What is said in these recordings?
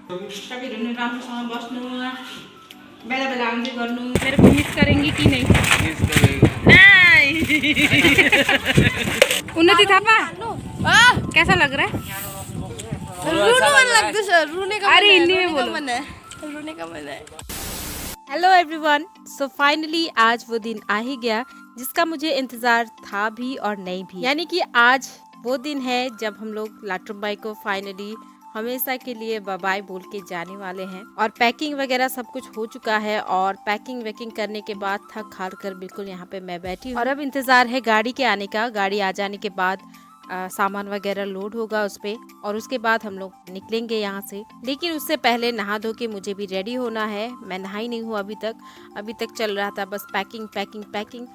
तपाईँहरू राम्रोसँग बस्नु, बेला बेला आउँदै गर्नु। मेरे को मिस करेंगी कि नहीं? मिस करेंगे। उन्नति थापा, कैसा लग रहा है? रोने मन लगता है, रोने का। अरे हिंदी में बोलो। रोने का मन है। हेलो एवरीवन, सो फाइनली आज वो दिन आ ही गया जिसका मुझे इंतज़ार था भी और नहीं भी। यानी कि आज वो दिन है जब हम लोग लाटुम्बाई को फाइनली हमेशा के लिए बाय बाय बोल के जाने वाले हैं। और पैकिंग वगैरह सब कुछ हो चुका है और पैकिंग वैकिंग करने के बाद थक हार कर बिल्कुल यहाँ पे मैं बैठी हूँ और अब इंतज़ार है गाड़ी के आने का। गाड़ी आ जाने के बाद सामान वगैरह लोड होगा उस पे और उसके बाद हम लोग निकलेंगे यहाँ से। लेकिन उससे पहले नहा धो के मुझे भी रेडी होना है। मैं नहाई नहीं हूँ अभी तक चल रहा था बस पैकिंग पैकिंग पैकिंग।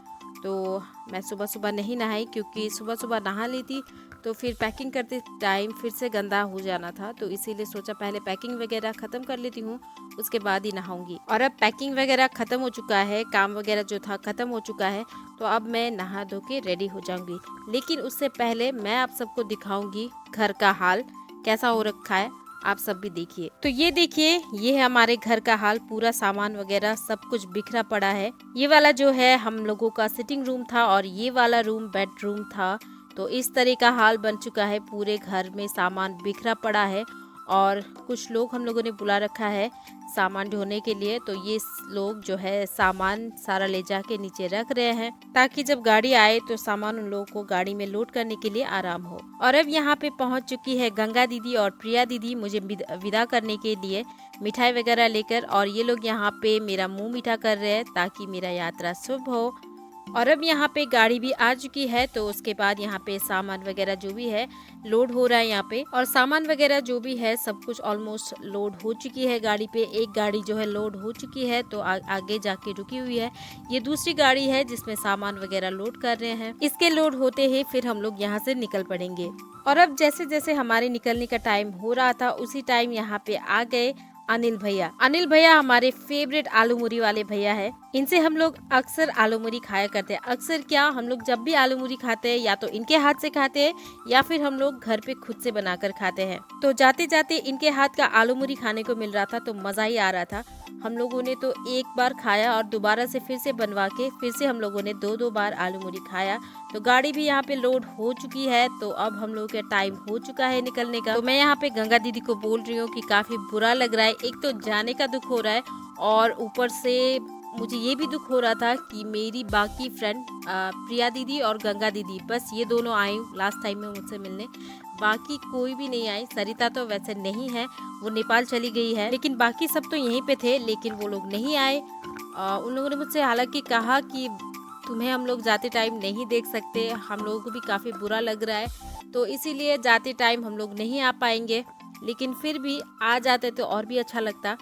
तो मैं सुबह सुबह नहीं नहाई क्योंकि सुबह सुबह नहा ली थी तो फिर पैकिंग करते टाइम फिर से गंदा हो जाना था, तो इसीलिए सोचा पहले पैकिंग वगैरह ख़त्म कर लेती हूँ उसके बाद ही नहाऊंगी। और अब पैकिंग वगैरह ख़त्म हो चुका है, काम वगैरह जो था ख़त्म हो चुका है, तो अब मैं नहा धो के रेडी हो जाऊंगी। लेकिन उससे पहले मैं आप सबको दिखाऊंगी घर का हाल कैसा हो रखा है, आप सब भी देखिए। तो ये देखिए, ये है हमारे घर का हाल। पूरा सामान वगैरह सब कुछ बिखरा पड़ा है। ये वाला जो है हम लोगों का सिटिंग रूम था और ये वाला रूम बेडरूम था। तो इस तरह का हाल बन चुका है, पूरे घर में सामान बिखरा पड़ा है और कुछ लोग हम लोगों ने बुला रखा है सामान ढोने के लिए। तो ये लोग जो है सामान सारा ले जाके नीचे रख रहे हैं ताकि जब गाड़ी आए तो सामान उन लोगों को गाड़ी में लोड करने के लिए आराम हो। और अब यहाँ पे पहुँच चुकी है गंगा दीदी और प्रिया दीदी मुझे विदा करने के लिए मिठाई वगैरह लेकर। और ये लोग यहाँ पे मेरा मुंह मीठा कर रहे हैं ताकि मेरा यात्रा शुभ हो। और अब यहाँ पे गाड़ी भी आ चुकी है तो उसके बाद यहाँ पे सामान वगैरह जो भी है लोड हो रहा है यहाँ पे। और सामान वगैरह जो भी है सब कुछ ऑलमोस्ट लोड हो चुकी है गाड़ी पे। एक गाड़ी जो है लोड हो चुकी है तो आगे जाके रुकी हुई है। ये दूसरी गाड़ी है जिसमें सामान वगैरह लोड कर रहे हैं। इसके लोड होते ही फिर हम लोग यहाँ से निकल पड़ेंगे। और अब जैसे जैसे हमारे निकलने का टाइम हो रहा था उसी टाइम यहाँ पे आ गए अनिल भैया हमारे फेवरेट आलू मूरी वाले भैया है। इनसे हम लोग अक्सर आलू मूरी खाया करते हैं। अक्सर क्या, हम लोग जब भी आलू मूरी खाते हैं या तो इनके हाथ से खाते हैं या फिर हम लोग घर पे खुद से बनाकर खाते हैं। तो जाते जाते इनके हाथ का आलू मूरी खाने को मिल रहा था तो मजा ही आ रहा था। हम लोगों ने तो एक बार खाया और दोबारा से फिर से बनवा के फिर से हम लोगों ने दो बार आलू मूरी खाया। तो गाड़ी भी यहाँ पे लोड हो चुकी है तो अब हम लोग का टाइम हो चुका है निकलने का। तो मैं यहाँ पे गंगा दीदी को बोल रही हूँ कि काफी बुरा लग रहा है। एक तो जाने का दुख हो रहा है और ऊपर से मुझे ये भी दुख हो रहा था कि मेरी बाकी फ्रेंड प्रिया दीदी और गंगा दीदी बस ये दोनों आई लास्ट टाइम में मुझसे मिलने, बाकी कोई भी नहीं आई। सरिता तो वैसे नहीं है, वो नेपाल चली गई है, लेकिन बाकी सब तो यहीं पे थे लेकिन वो लोग नहीं आए। उन लोगों ने मुझसे हालांकि कहा कि तुम्हें हम लोग जाते टाइम नहीं देख सकते, हम लोगों को भी काफ़ी बुरा लग रहा है तो इसीलिए जाते टाइम हम लोग नहीं आ पाएंगे, लेकिन फिर भी आ जाते तो और भी अच्छा लगता।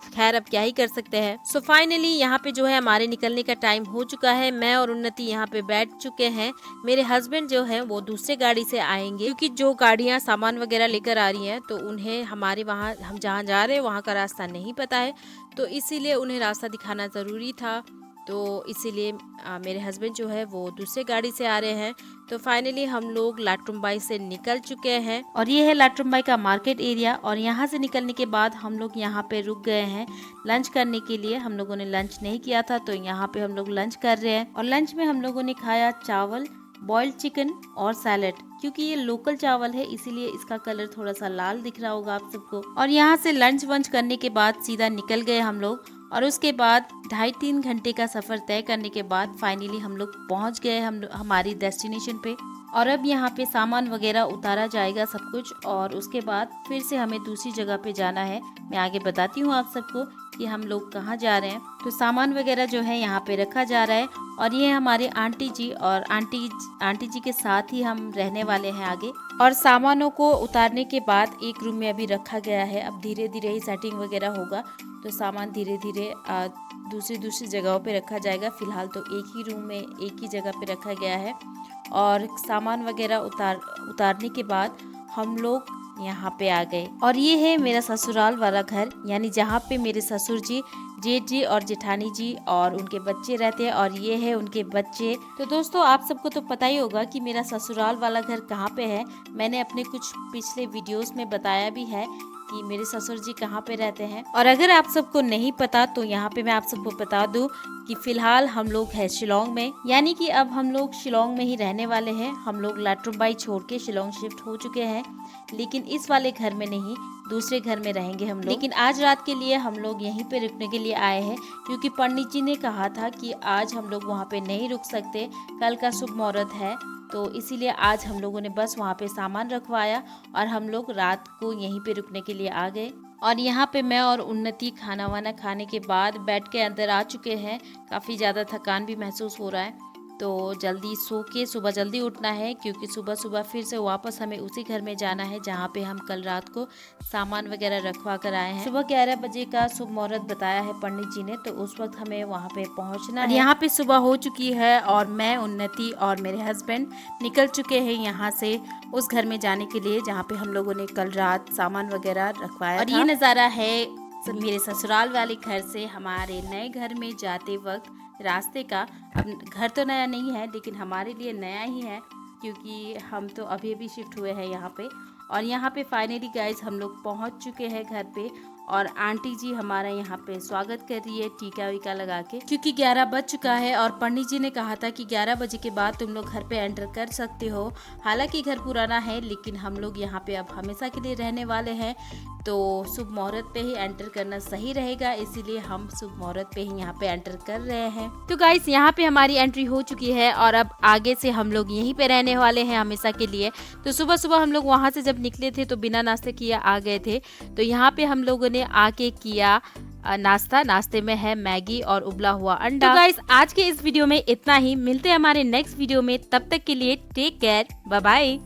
खैर अब क्या ही कर सकते हैं। सो फाइनली यहाँ पे जो है हमारे निकलने का टाइम हो चुका है। मैं और उन्नति यहाँ पे बैठ चुके हैं। मेरे हस्बैंड जो है वो दूसरे गाड़ी से आएंगे क्योंकि जो गाड़ियाँ सामान वगैरह लेकर आ रही हैं तो उन्हें हमारे वहाँ हम जहाँ जा रहे हैं वहाँ का रास्ता नहीं पता है, तो इसीलिए उन्हें रास्ता दिखाना ज़रूरी था। तो इसीलिए मेरे हस्बैंड जो है वो दूसरे गाड़ी से आ रहे हैं। तो फाइनली हम लोग लाटुम्बाई से निकल चुके हैं और ये है लाटुम्बाई का मार्केट एरिया। और यहाँ से निकलने के बाद हम लोग यहाँ पे रुक गए हैं लंच करने के लिए। हम लोगों ने लंच नहीं किया था तो यहाँ पे हम लोग लंच कर रहे हैं। और लंच में हम लोगों ने खाया चावल, बॉइल्ड चिकन और सैलेड। क्योंकि ये लोकल चावल है इसीलिए इसका कलर थोड़ा सा लाल दिख रहा होगा आप सबको। और यहाँ से लंच वंच करने के बाद सीधा निकल गए हम लोग। और उसके बाद 2.5-3 घंटे का सफ़र तय करने के बाद फाइनली हम लोग पहुँच गए हमारी डेस्टिनेशन पे। और अब यहाँ पे सामान वगैरह उतारा जाएगा सब कुछ और उसके बाद फिर से हमें दूसरी जगह पे जाना है। मैं आगे बताती हूँ आप सबको कि हम लोग कहाँ जा रहे हैं। तो सामान वगैरह जो है यहाँ पे रखा जा रहा है और ये हमारे आंटी जी और आंटी जी के साथ ही हम रहने वाले हैं आगे। और सामानों को उतारने के बाद एक रूम में अभी रखा गया है। अब धीरे धीरे ही सेटिंग वगैरह होगा तो सामान धीरे धीरे दूसरी जगहों पे रखा जाएगा। फिलहाल तो एक ही रूम में एक ही जगह पे रखा गया है। और सामान वगैरह उतारने के बाद हम लोग यहाँ पे आ गए। और ये है मेरा ससुराल वाला घर, यानी जहाँ पे मेरे ससुर जी, जेठ जी और जेठानी जी और उनके बच्चे रहते हैं। और ये है उनके बच्चे। तो दोस्तों आप सबको तो पता ही होगा कि मेरा ससुराल वाला घर कहाँ पे है। मैंने अपने कुछ पिछले वीडियोस में बताया भी है कि मेरे ससुर जी कहाँ पे रहते हैं। और अगर आप सबको नहीं पता तो यहाँ पे मैं आप सबको बता दूं कि फिलहाल हम लोग हैं शिलोंग में, यानी कि अब हम लोग शिलोंग में ही रहने वाले हैं। हम लोग लाट्रुम्बाई छोड़ के शिलोंग शिफ्ट हो चुके हैं, लेकिन इस वाले घर में नहीं, दूसरे घर में रहेंगे हम लोग। लेकिन आज रात के लिए हम लोग यहीं पे रुकने के लिए आए हैं, क्योंकि पंडित जी ने कहा था कि आज हम लोग वहाँ पे नहीं रुक सकते, कल का शुभ मुहूर्त है, तो इसीलिए आज हम लोगों ने बस वहाँ पे सामान रखवाया और हम लोग रात को यहीं पे रुकने के लिए आ गए। और यहाँ पे मैं और उन्नति खाना वाना खाने के बाद बेड के अंदर आ चुके हैं। काफ़ी ज़्यादा थकान भी महसूस हो रहा है, तो जल्दी सो के सुबह जल्दी उठना है, क्योंकि सुबह सुबह फिर से वापस हमें उसी घर में जाना है जहाँ पे हम कल रात को सामान वगैरह रखवा कर आए हैं। सुबह 11 बजे का शुभ मुहूर्त बताया है पंडित जी ने, तो उस वक्त हमें वहाँ पे पहुँचना है। यहाँ पे सुबह हो चुकी है और मैं, उन्नति और मेरे हस्बैंड निकल चुके हैं यहाँ से उस घर में जाने के लिए जहाँ पे हम लोगों ने कल रात सामान वगैरह रखवाया। और ये नज़ारा है मेरे ससुराल वाले घर से हमारे नए घर में जाते वक्त रास्ते का। अब घर तो नया नहीं है, लेकिन हमारे लिए नया ही है, क्योंकि हम तो अभी अभी शिफ्ट हुए हैं यहाँ पे। और यहाँ पे फाइनली गाइज हम लोग पहुँच चुके हैं घर पे, और आंटी जी हमारा यहाँ पे स्वागत कर रही है टीका वीका लगा के, क्योंकि 11 बज चुका है और पंडित जी ने कहा था कि 11 बजे के बाद तुम लोग घर पे एंटर कर सकते हो। हालांकि घर पुराना है, लेकिन हम लोग यहाँ पे अब हमेशा के लिए रहने वाले हैं, तो शुभ मुहूर्त पे ही एंटर करना सही रहेगा, इसीलिए हम शुभ मुहूर्त पे ही यहाँ पे एंटर कर रहे हैं। तो गाइस यहाँ पे हमारी एंट्री हो चुकी है और अब आगे से हम लोग यहीं पे रहने वाले हैं हमेशा के लिए। तो सुबह सुबह हम लोग वहाँ से जब निकले थे तो बिना नाश्ते किए आ गए थे, तो यहाँ पे हम लोगों ने आके किया नाश्ता। नाश्ते में है मैगी और उबला हुआ अंडा। तो गाइस आज के इस वीडियो में इतना ही, मिलते हैं हमारे नेक्स्ट वीडियो में, तब तक के लिए टेक केयर, बाय बाय।